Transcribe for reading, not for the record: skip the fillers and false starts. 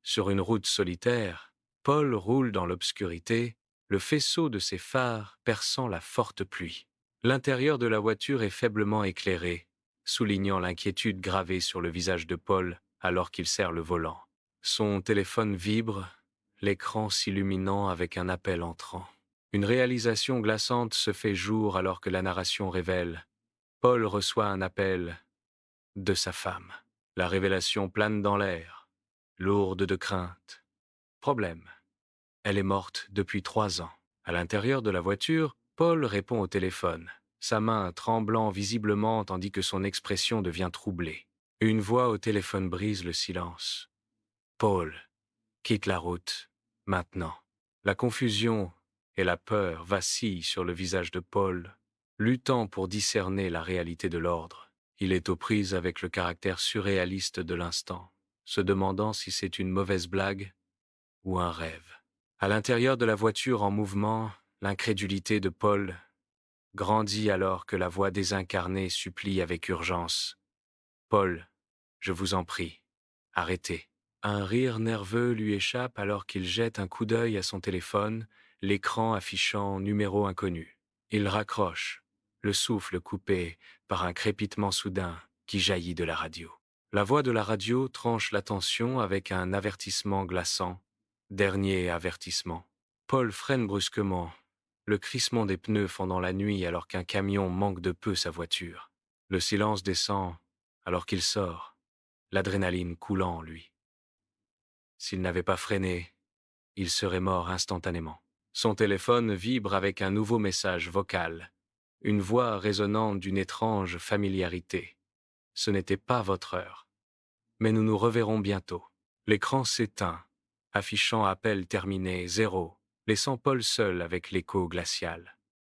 Sur une route solitaire, Paul roule dans l'obscurité, le faisceau de ses phares perçant la forte pluie. L'intérieur de la voiture est faiblement éclairé, soulignant l'inquiétude gravée sur le visage de Paul alors qu'il serre le volant. Son téléphone vibre, l'écran s'illuminant avec un appel entrant. Une réalisation glaçante se fait jour alors que la narration révèle. Paul reçoit un appel de sa femme. La révélation plane dans l'air, lourde de crainte. Problème. Elle est morte depuis 3 ans. À l'intérieur de la voiture, Paul répond au téléphone, sa main tremblant visiblement tandis que son expression devient troublée. Une voix au téléphone brise le silence. Paul, quitte la route, maintenant. La confusion et la peur vacillent sur le visage de Paul, luttant pour discerner la réalité de l'ordre. Il est aux prises avec le caractère surréaliste de l'instant, se demandant si c'est une mauvaise blague ou un rêve. À l'intérieur de la voiture en mouvement, l'incrédulité de Paul grandit alors que la voix désincarnée supplie avec urgence. Paul, je vous en prie, arrêtez. Un rire nerveux lui échappe alors qu'il jette un coup d'œil à son téléphone, l'écran affichant numéro inconnu. Il raccroche, le souffle coupé par un crépitement soudain qui jaillit de la radio. La voix de la radio tranche la tension avec un avertissement glaçant. Dernier avertissement. Paul freine brusquement, le crissement des pneus fendant la nuit alors qu'un camion manque de peu sa voiture. Le silence descend alors qu'il sort, l'adrénaline coulant en lui. S'il n'avait pas freiné, il serait mort instantanément. Son téléphone vibre avec un nouveau message vocal, une voix résonnant d'une étrange familiarité. Ce n'était pas votre heure, mais nous nous reverrons bientôt. L'écran s'éteint, affichant appel terminé 0, laissant Paul seul avec l'écho glacial.